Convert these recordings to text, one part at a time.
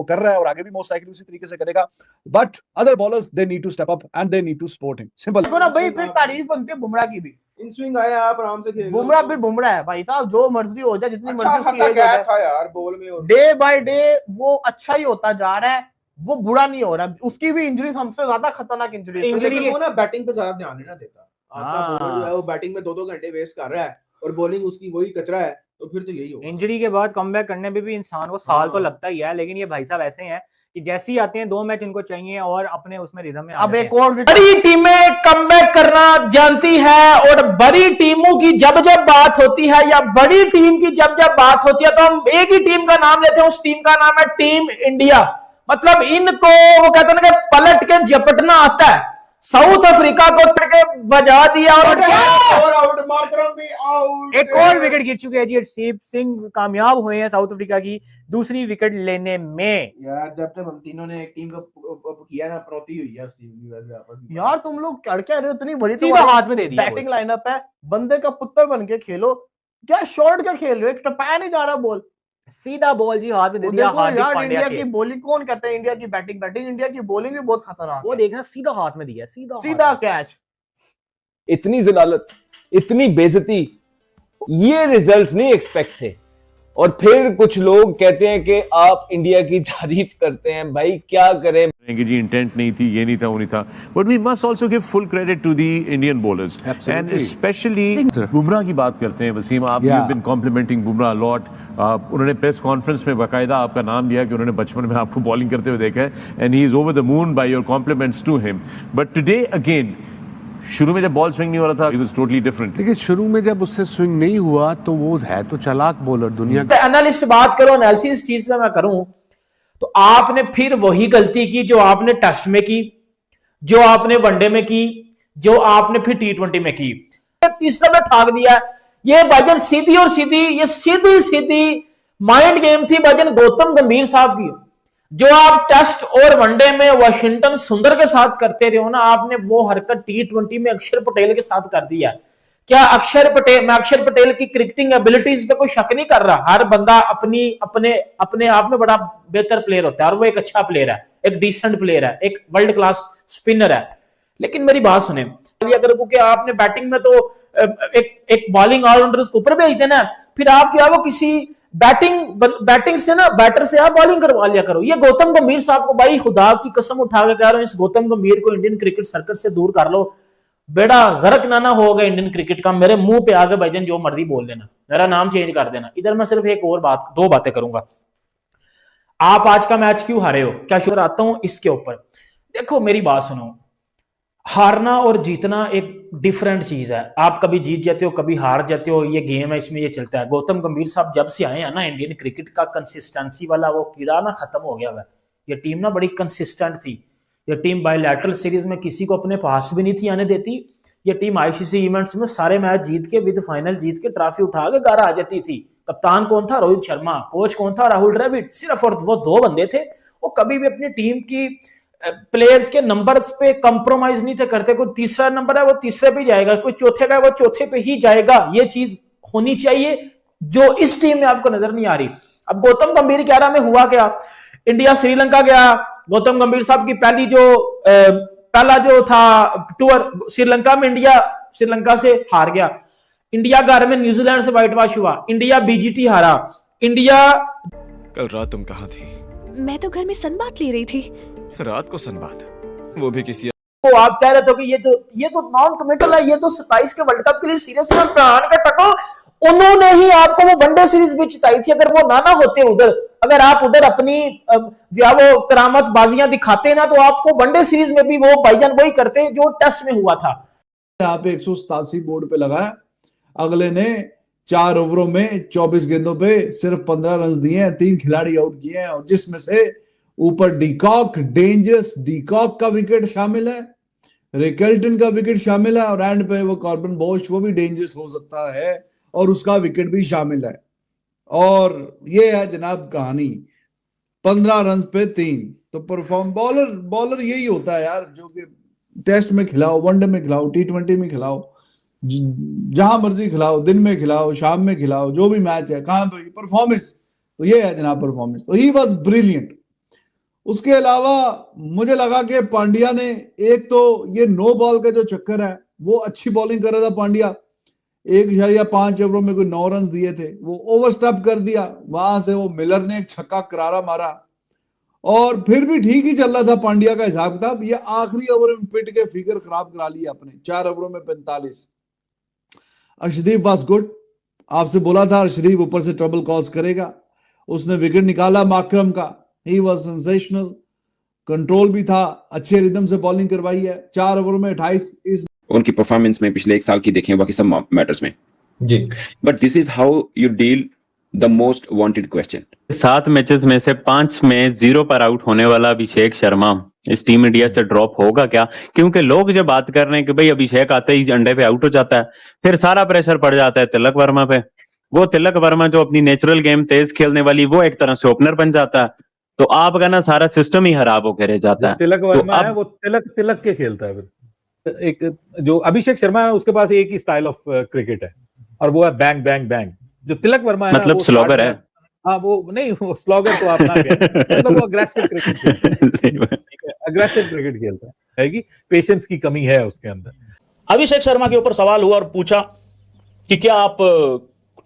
वो कर रहा है और आगे भी मोस्ट लाइकली उसी तरीके से करेगा, but other bowlers they need to step up and they need to support him, simple. देखो ना भाई, फिर तारीफ बनती है बुमराह की भी, इन स्विंग आया आप आराम से खेल, बुमराह फिर बुमराह है भाई साहब, जो मर्जी हो जाए, जितनी अच्छा मर्जी उसकी खासा एज गैप हो था यार बॉल में, और डे बाय डे वो अच्छा ही होता जा रहा है, वो बुरा नहीं हो रहा। उसकी भी इंजरी हमसे ज्यादा खतरनाक इंजरी वो ना बैटिंग पे ज्यादा ध्यान नहीं ना देता, आपका हाँ। बॉलर जो है वो बैटिंग में 2-2 घंटे वेस्ट कर रहा है और बॉलिंग उसकी वही कचरा है, तो फिर तो यही होगा। इंजरी के बाद कमबैक करने में भी इंसान को साल तो लगता ही है, लेकिन ये भाई साहब ऐसे हैं कि जैसे ही आते हैं 2 मैच इनको चाहिए और अपने उसमें रिदम में अब एक और बड़ी टीमें कमबैक करना जानती है, और बड़ी टीमों की जब जब बात होती है या बड़ी टीम की जब जब बात होती है तो हम एक ही टीम का नाम लेते हैं, उस टीम का नाम है टीम इंडिया। मतलब इनको वो कहते हैं कि पलट के झपटना आता है। साउथ अफ्रीका को बजा दिया और आउट, मार्करम भी आउट, एक और विकेट गिर चुके हैं जी। हरदीप सिंह कामयाब हुए हैं साउथ अफ्रीका की दूसरी विकेट लेने में। यार जब तक हम तीनों ने एक टीम को किया ना, प्रॉती हुई है उस टीम की वजह से आपस में। यार तुम लोग क्या रहे हो, इतनी बड़ी सीधा हाथ में दे दिया बैटिंग लाइनअप है, बंदे का पुत्र बन के खेलो, क्या शॉर्ट क्या खेल रहे हो, एक टपाया नहीं जा रहा बॉल, सीधा बॉल जी हाथ में दे दिया हार्दिक यार पांड्या इंडिया के। की बॉलिंग कौन कहता है, इंडिया की बैटिंग इंडिया की बॉलिंग भी बहुत खतरनाक वो है। देखना सीधा हाथ में दिया, सीधा कैच। इतनी जलालत, इतनी बेइज्जती, ये रिजल्ट्स नहीं एक्सपेक्ट थे। और फिर कुछ लोग कहते हैं कि आप इंडिया की तारीफ करते हैं, भाई क्या करें कि जी इंटेंट नहीं थी, ये नहीं था, वो नहीं था, but we must also give full credit to the Indian bowlers and specially Bumrah की बात करते हैं वसीम, आप you been complimenting Bumrah lot. उन्होंने प्रेस कॉन्फ्रेंस में बाकायदा आपका नाम लिया कि उन्होंने बचपन में आपको बॉलिंग करते हुए देखा है and he is over the moon by your compliments to him, but today again शुरू में जब बॉल स्विंग नहीं हो रहा था, इट वाज टोटली डिफरेंट। देखिए शुरू में जब उससे स्विंग नहीं हुआ तो वो है तो चालाक बॉलर दुनिया का। एनालिस्ट बात करो, एनालिसिस इस चीज में मैं करूं तो आपने फिर वही गलती की जो आपने टेस्ट में की, जो आपने वनडे में की, जो आपने फिर T20 में की। तीसरा में ठाक दिया। ये भाईजान सीधी और सीधी, ये सीधी सीधी माइंड गेम थी भाईजान गौतम गंभीर साहब की, जो आप टेस्ट और वनडे में वाशिंगटन सुंदर के साथ करते रहे हो ना, आपने वो हरकत T20 में अक्षर पटेल के साथ कर दिया। क्या अक्षर पटेल की क्रिकेटिंग एबिलिटीज पे कोई शक नहीं कर रहा, हर बंदा अपने आप में बड़ा बेहतर प्लेयर होता है और वो एक अच्छा प्लेयर है, एक डिसेंट प्लेयर है, एक वर्ल्ड क्लास स्पिनर है। लेकिन मेरी बात सुने, अगर क्योंकि आपने बैटिंग में तो एक बॉलिंग ऑलराउंडर को ऊपर भेज देना, फिर आप जो है वो किसी बैटिंग से ना बैटर से आप बॉलिंग करवा लिया करो। ये गौतम गंभीर साहब को भाई खुदा की कसम उठा के कह रहा हूं, इस गौतम गंभीर को इंडियन क्रिकेट सर्कट से दूर कर लो, बेड़ा गर्क ना होगा इंडियन क्रिकेट का। मेरे मुंह पे आगे भाईजान जो मर्जी बोल देना, मेरा नाम चेंज कर देना। इधर मैं सिर्फ एक और बात, 2 बातें करूंगा। आप आज का मैच क्यों हारे हो, क्या शुरू आता हूं इसके ऊपर। देखो मेरी बात सुनो, हारना और जीतना एक डिफरेंट चीज है। आप कभी जीत जाते हो, कभी हार जाते हो, ये गेम है, इसमें ये चलता है। गौतम गंभीर साहब जब से आए हैं ना, इंडियन क्रिकेट का कंसिस्टेंसी वाला वो कीड़ा ना खत्म हो गया है। ये टीम ना बड़ी कंसिस्टेंट थी। ये टीम बायलैटरल सीरीज में किसी को अपने पास भी नहीं थी आने देती। ये टीम आईसीसी इवेंट्स में सारे मैच जीत के, विद फाइनल जीत के, ट्रॉफी उठा के घर आ जाती थी। कप्तान कौन था? रोहित शर्मा। कोच कौन था? राहुल द्रविड़। सिर्फ और वो 2 बंदे थे। वो कभी भी अपनी टीम की प्लेयर्स के नंबर्स पे कंप्रोमाइज नहीं थे करते। कोई तीसरा नंबर है वो तीसरे पे जाएगा, कोई चौथे का है वो चौथे पे ही जाएगा। ये चीज होनी चाहिए जो इस टीम में आपको नजर नहीं आ रही। अब गौतम गंभीर 11 में हुआ क्या, इंडिया श्रीलंका गया, गौतम गंभीर साहब की पहला जो था टूर श्रीलंका में, इंडिया श्रीलंका से हार गया। इंडिया घर में न्यूजीलैंड से व्हाइट वॉश हुआ, इंडिया बीजीटी हारा। इंडिया कल रात तुम कहां थी? मैं तो घर में सनबाथ ले रही थी। रात को सनबाथ, वो भी किसी तो आप कह रहे थे कि ये तो नॉन कमिटल है, ये तो 27 के वर्ल्ड कप के लिए सीरियस है, प्राण का टको। उन्होंने ही आपको वो वनडे सीरीज भी जिताई थी। अगर वो ना होते उधर, अगर आप उधर अपनी जो है वो करामत बाजियां दिखाते ना, तो आपको वनडे सीरीज में भी वो भाईजान वही करते जो टेस्ट में हुआ था। यहाँ पे 187 बोर्ड पे लगाया, अगले ने 4 ओवरों में 24 गेंदों पे सिर्फ 15 रन दिए हैं, 3 खिलाड़ी आउट किए हैं, और जिसमें से ऊपर डीकॉक, डेंजरस डीकॉक का विकेट शामिल है, रिकेल्टन का विकेट शामिल है, और एंड पे वो कॉर्बन बोश, वो भी डेंजरस हो सकता है, और उसका विकेट भी शामिल है। और ये है जनाब कहानी, 15 रन पे 3। तो परफॉर्म बॉलर यही होता है यार, जो कि टेस्ट में खिलाओ, वनडे में खिलाओ, T20 में खिलाओ, जहां मर्जी खिलाओ, दिन में खिलाओ, शाम में खिलाओ, जो भी मैच है, कहां पे परफॉर्मेंस। तो ये है जनाब परफॉर्मेंस। तो ही वाज ब्रिलियंट। उसके अलावा मुझे लगा कि पांड्या ने, एक तो ये नो बॉल का जो चक्कर है, वो अच्छी बॉलिंग कर रहा था पांड्या, 1.5 ओवरों में कोई 9 रन दिए थे, वो ओवरस्टेप कर दिया। वहां से वो मिलर ने एक छक्का करारा मारा और फिर भी ठीक ही चल रहा था पांड्या का हिसाब किताब। ये आखिरी ओवर में पिट के फिगर खराब करा लिया अपने, 4 ओवरों में 45। अर्शदीप वाज गुड, आपसे बोला था अर्शदीप ऊपर से ट्रबल कॉज करेगा, उसने विकेट निकाला माकरम का, ही वाज सेंसेशनल, कंट्रोल भी था, अच्छे रिदम से बॉलिंग करवाई है, 4 ओवर में 28। इस उनकी परफॉर्मेंस में पिछले 1 साल की देखें, बाकी सब मैटर्स में जी, but this is how you deal the most wanted question. 7 matches में से 5 में 0 पर आउट होने वाला अभिषेक शर्मा इस टीम इंडिया से ड्रॉप होगा क्या? क्योंकि लोग जब बात कर रहे हैं कि भाई अभिषेक आते ही अंडे पे आउट हो जाता है, फिर सारा प्रेशर पड़ जाता है तिलक वर्मा पे। वो तिलक वर्मा जो अपनी नेचुरल गेम तेज खेलने वाली, वो एक तरह से ओपनर बन जाता है, तो आपका ना सारा सिस्टम ही खराब होकर रह जाता है। तिलक वर्मा तो है वो तिलक के खेलता है। फिर एक जो अभिषेक शर्मा है उसके पास एक ही स्टाइल ऑफ क्रिकेट है और वो है बैंग बैंग बैंग। जो तिलक वर्मा है मतलब स्लॉगर है। हाँ वो नहीं, वो स्लॉगर तो आप ना कहें, मतलब वो अग्रेसिव क्रिकेट खेलता है कि पेशेंस की कमी है उसके अंदर। अभिषेक शर्मा के ऊपर सवाल हुआ और पूछा कि क्या आप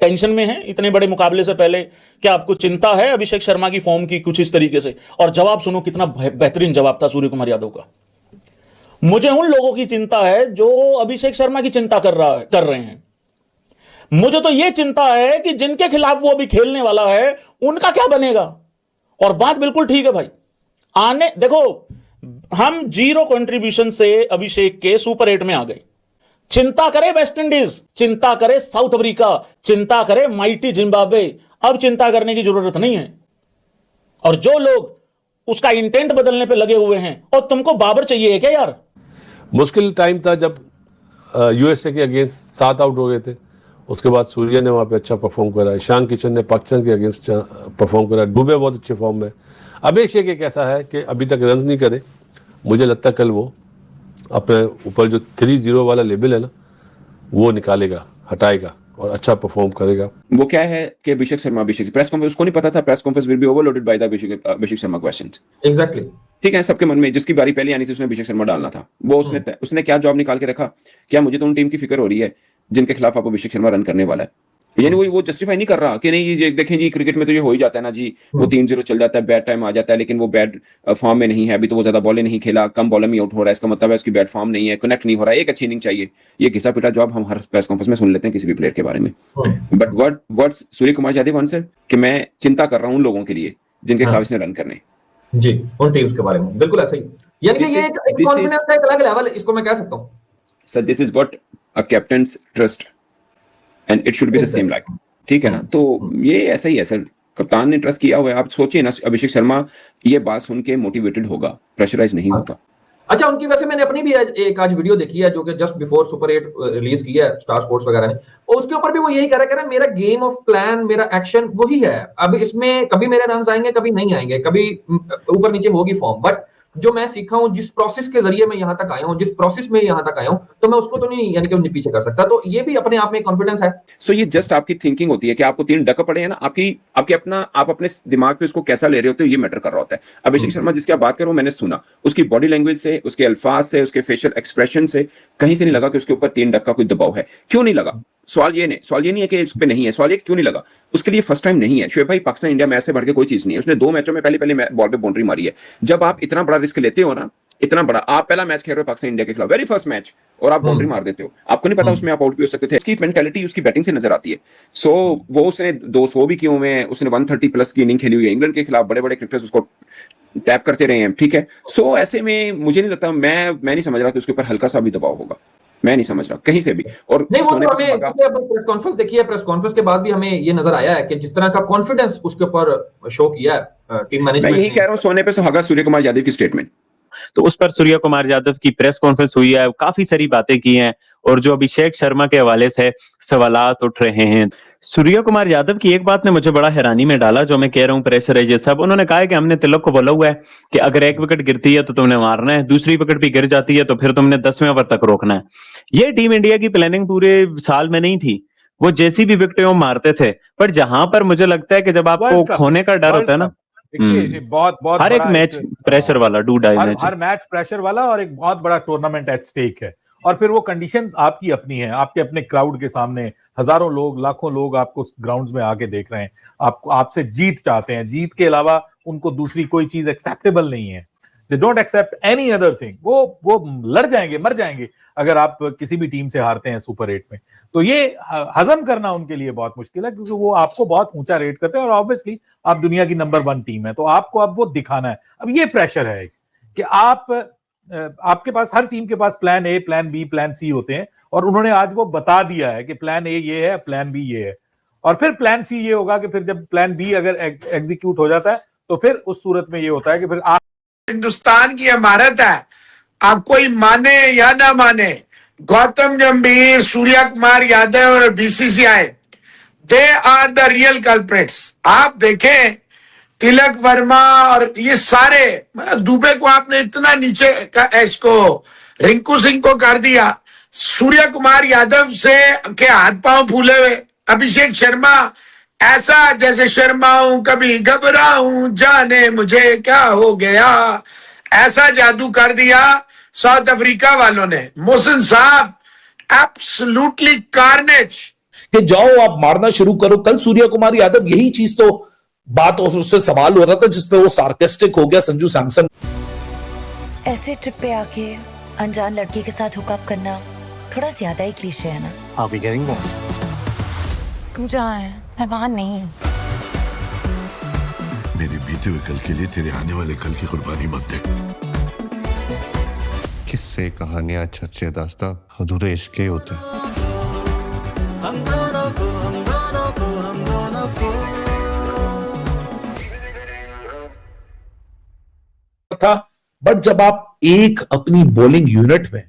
टेंशन में हैं इतने बड़े मुकाबले से पहले, क्या आपको चिंता है अभिषेक शर्मा की फॉर्म की कुछ इस तरीके से? और जवाब सुनो, कितना बेहतरीन जवाब था सूर्य कुमार यादव का। मुझे उन लोगों की चिंता है जो अभिषेक शर्मा की चिंता कर रहे हैं। मुझे तो यह चिंता है कि जिनके खिलाफ वो अभी खेलने वाला है उनका क्या बनेगा। और बात बिल्कुल ठीक है भाई, देखो हम 0 कंट्रीब्यूशन से अभिषेक के सुपर 8 में आ गए। चिंता करे वेस्ट इंडीज, चिंता करे साउथ अफ्रीका, चिंता करे माइटी जिम्बाब्वे, अब चिंता करने की जरूरत नहीं है। और जो लोग उसका इंटेंट बदलने पे लगे हुए हैं, और तुमको बाबर चाहिए है क्या यार? मुश्किल टाइम था जब यूएसए के अगेंस्ट 7 आउट हो गए थे, उसके बाद सूर्य ने वहां पे अच्छा परफॉर्म करा, ईशान किशन ने पाकिस्तान के अगेंस्ट परफॉर्म करा, डुबे बहुत अच्छे फॉर्म में। अभिषेक एक ऐसा है कि अभी तक रन नहीं करे, मुझे लगता है कल वो अपने ऊपर जो 3-0 वाला लेवल है ना, वो निकालेगा, हटाएगा और अच्छा परफॉर्म करेगा। वो क्या है कि अभिषेक प्रेस कॉन्फ्रेंस, उसको नहीं पता था press conference will be overloaded by the Abhishek Sharma questions. Exactly ठीक है, सबके मन में जिसकी बारी पहले आनी थी उसने अभिषेक शर्मा डालना था। वो उसने क्या जवाब निकाल के रखा, क्या मुझे तो उन टीम की फिक्र हो रही है जिनके खिलाफ आप अभिषेक शर्मा रन करने वाला है। यानी वो जस्टिफाई नहीं कर रहा कि नहीं ये देखें जी क्रिकेट में तो ये हो ही जाता है ना जी, वो 3-0 चल जाता है, बैड टाइम आ जाता है, लेकिन वो बैड फॉर्म में नहीं है, अभी तो वो ज्यादा बॉलें नहीं खेला, कम बॉलर में आउट हो रहा है, इसका मतलब है उसकी बैड फॉर्म नहीं है, कनेक्ट नहीं हो रहा है, एक अच्छी इनिंग चाहिए। ये घिसा पिटा जवाब हम हर प्रेस कॉन्फ्रेंस में सुन लेते हैं किसी भी प्लेयर के बारे में। But words Surya Kumar Yadav answer कि मैं चिंता कर रहा हूं उन लोगों के लिए जिनके खिलाफ इसने रन करने जी, उन टीम्स के बारे में बिल्कुल ऐसा ही। यानी कि ये एक कॉन्फिडेंस का एक अलग लेवल, इसको मैं कह सकता हूं sir, this is what a captains trust and it should be the same like. ठीक है ना, तो ये ऐसा ही है सर, कप्तान ने ट्रस्ट किया हुआ है। आप सोचिए ना, अभिषेक शर्मा ये बात सुन के मोटिवेटेड होगा, प्रेशराइज नहीं होता। अच्छा, उनकी वैसे मैंने अपनी भी एक आज वीडियो देखी है जो कि जस्ट बिफोर सुपर 8 रिलीज की है स्टार स्पोर्ट्स वगैरह ने, और उसके ऊपर भी वो यही कह रहा है मेरा गेम ऑफ प्लान, मेरा एक्शन वही है। अब इसमें कभी मेरे रन आएंगे, कभी नहीं आएंगे, कभी ऊपर नीचे होगी फॉर्म, बट जो मैं सीखा हूं, जिस प्रोसेस के जरिए मैं यहां तक आया हूं, जिस प्रोसेस में यहां तक आया हूं, तो मैं उसको तो नहीं यानी कि पीछे कर सकता। तो ये भी अपने आप में कॉन्फिडेंस है। सो ये जस्ट आपकी थिंकिंग होती है कि आपको 3 डक पड़े हैं ना, आप अपने दिमाग पे उसको कैसा ले रहे होते हो, ये मैटर कर रहा होता है। अभिषेक शर्मा जिसकी आप बात करो, मैंने सुना उसकी बॉडी लैंग्वेज से, उसके अल्फाज से, उसके फेशियल एक्सप्रेशन से कहीं से नहीं लगा कि उसके ऊपर 3 डक का कोई दबाव है। क्यों नहीं लगा? सवाल ये नहीं है कि इस पे नहीं है, सवाल ये क्यों नहीं लगा। उसके लिए फर्स्ट टाइम नहीं है। शोएब भाई, पाकिस्तान इंडिया मैच से बढ़ के कोई चीज नहीं है। उसने 2 मैचों में पहले बॉल पे बाउंड्री मारी है। जब आप इतना बड़ा रिस्क लेते हो ना, इतना बड़ा, आप पहला मैच खेल रहे हो पाकिस्तान इंडिया के खिलाफ, वेरी फर्स्ट मैच, और आप बाउंड्री मार देते हो, आपको नहीं पता उसमें आप आउट भी हो सकते थे। उसकी मेंटालिटी उसकी बैटिंग से नजर आती है। सो वो उसने 200 भी किए हुए हैं, उसने 130 प्लस की इनिंग खेली हुई है, इंग्लैंड के खिलाफ बड़े बड़े क्रिकेटर्स उसको टैप करते रहे हैं। ठीक है, सो ऐसे में मुझे नहीं लगता, मैं नहीं समझ रहा कि उसके ऊपर हल्का सा भी दबाव होगा, मैं नहीं समझ रहा कहीं से भी। और नहीं, वो तो हमें प्रेस कॉन्फ्रेंस देखी है, प्रेस कॉन्फ्रेंस के बाद भी हमें ये नजर आया है कि जिस तरह का कॉन्फिडेंस उसके ऊपर शो किया है टीम मैनेजमेंट। मैं यही कह रहा हूं, सोने पे सुहागा सूर्य कुमार यादव की स्टेटमेंट। तो उस पर सूर्य कुमार यादव की प्रेस कॉन्फ्रेंस हुई है, काफी सारी बातें की हैं, और जो अभिषेक शर्मा के हवाले से सवालात उठ रहे हैं। सूर्य कुमार यादव की एक बात ने मुझे बड़ा हैरानी में डाला, जो मैं कह रहा हूं प्रेशर है ये सब। उन्होंने कहा है कि हमने तिलक को बोला हुआ है कि अगर 1 विकेट गिरती है तो तुमने मारना है, दूसरी विकेट भी गिर जाती है तो फिर तुमने 10वें ओवर तक रोकना है। ये टीम इंडिया की प्लानिंग पूरे साल में नहीं थी। वो जैसी भी विकेटें वो मारते थे, पर जहां पर मुझे लगता है कि जब आपको खोने का डर होता है ना, देखिए बहुत बहुत हर एक बड़ा मैच प्रेशर वाला डू डाई मैच हर मैच प्रेशर वाला और एक बहुत बड़ा टूर्नामेंट एट स्टेक है। और फिर वो कंडीशंस आपकी अपनी है, आपके अपने क्राउड के सामने हजारों लोग लाखों लोग आपको ग्राउंड्स में आके देख रहे हैं, आपको आपसे जीत चाहते हैं, जीत के अलावा उनको दूसरी कोई चीज एक्सेप्टेबल नहीं है। They don't accept any other thing. वो लड़ जाएंगे, मर जाएंगे अगर आप किसी भी टीम से हारते हैं सुपर 8 में। तो ये हजम करना उनके लिए बहुत मुश्किल है, क्योंकि वो आपको बहुत ऊंचा रेट करते हैं और ऑब्वियसली आप दुनिया की नंबर 1 टीम है, तो आपको अब वो दिखाना है। अब ये प्रेशर है कि आपके पास, हर टीम के पास plan A, plan B, plan C होते हैं, और उन्होंने आज वो बता दिया है कि प्लान ए ये है, प्लान बी ये है, और फिर प्लान सी ये होगा कि फिर जब प्लान बी अगर एग्जीक्यूट हो जाता है तो फिर उस सूरत में ये होता है कि फिर आप हिंदुस्तान की इमारत है, आप कोई माने या ना माने, गौतम गंभीर, सूर्या कुमार यादव और BCCI, they are the real culprits. आप देखें तिलक वर्मा और ये सारे, दुबे को आपने इतना नीचे का, इसको रिंकू सिंह को कर दिया, सूर्या कुमार यादव से के हाथ पांव फूले हुए, अभिषेक शर्मा ऐसा जैसे शर्माऊं कभी घबराऊं जाने मुझे क्या हो गया, ऐसा जादू कर दिया साउथ अफ्रीका वालों ने। मोहसिन साहब एब्सोल्युटली कार्नेज। कि जाओ आप मारना शुरू करो। कल सूर्या कुमार यादव यही चीज तो बात और उससे सवाल हो रहा था जिसपे वो सार्केस्टिक हो गया संजू सैमसन। ऐसे ट्रिप पे आके अनजान लड़की के साथ हुकअप करना थोड़ा ज्यादा ही क्लीशे है ना। Are we getting more? तू जहाँ है मैं वहां नहीं हूँ। मेरे बीते हुए कल के लिए तेरे आने वाले कल की कुर्बानी मत दे। किस्से, कहानियां, चर्चे, दास्तां अधूरे इश्क के होते हैं। था, बट जब आप एक अपनी बॉलिंग यूनिट में,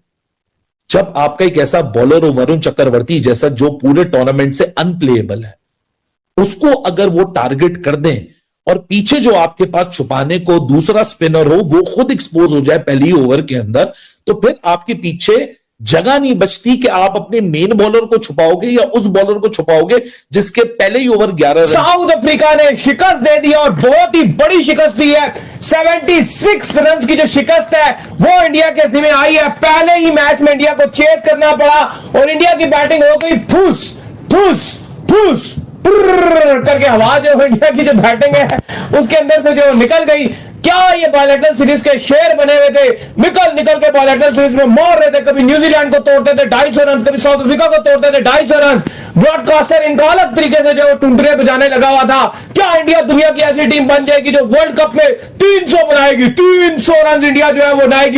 जब आपका एक ऐसा बॉलर हो वरुण चक्रवर्ती जैसा जो पूरे टूर्नामेंट से अनप्लेएबल है, उसको अगर वो टारगेट कर दें और पीछे जो आपके पास छुपाने को दूसरा स्पिनर हो वो खुद एक्सपोज हो जाए पहली ओवर के अंदर, तो फिर आपके पीछे जगह नहीं बचती कि आप अपने मेन बॉलर को छुपाओगे या उस बॉलर को छुपाओगे जिसके पहले ही ओवर 11 रन। साउथ अफ्रीका ने शिकस्त दे दी और बहुत ही बड़ी शिकस्त दी है। 76 रन की जो शिकस्त है वो इंडिया के जिम्मे आई है। पहले ही मैच में इंडिया को चेस करना पड़ा और इंडिया की बैटिंग हो गई फूस फूस फूस करके। हवा जो इंडिया की जो बैटिंग है उसके अंदर से जो निकल गई। क्या ये बायलैटरल सीरीज के शेर बने हुए थे, निकल के बायलैटरल सीरीज में मार रहे थे। कभी न्यूजीलैंड को तोड़ते थे 250 रन, कभी साउथ अफ्रीका को तोड़ते थे 250 रन। ब्रॉडकास्टर इनका अलग तरीके से जो टुंटरे बजाने लगा हुआ था। क्या इंडिया दुनिया की ऐसी टीम बन जाएगी जो वर्ल्ड कप में 300 बनाएगी? 300 रन इंडिया जो है वो बनाएगी।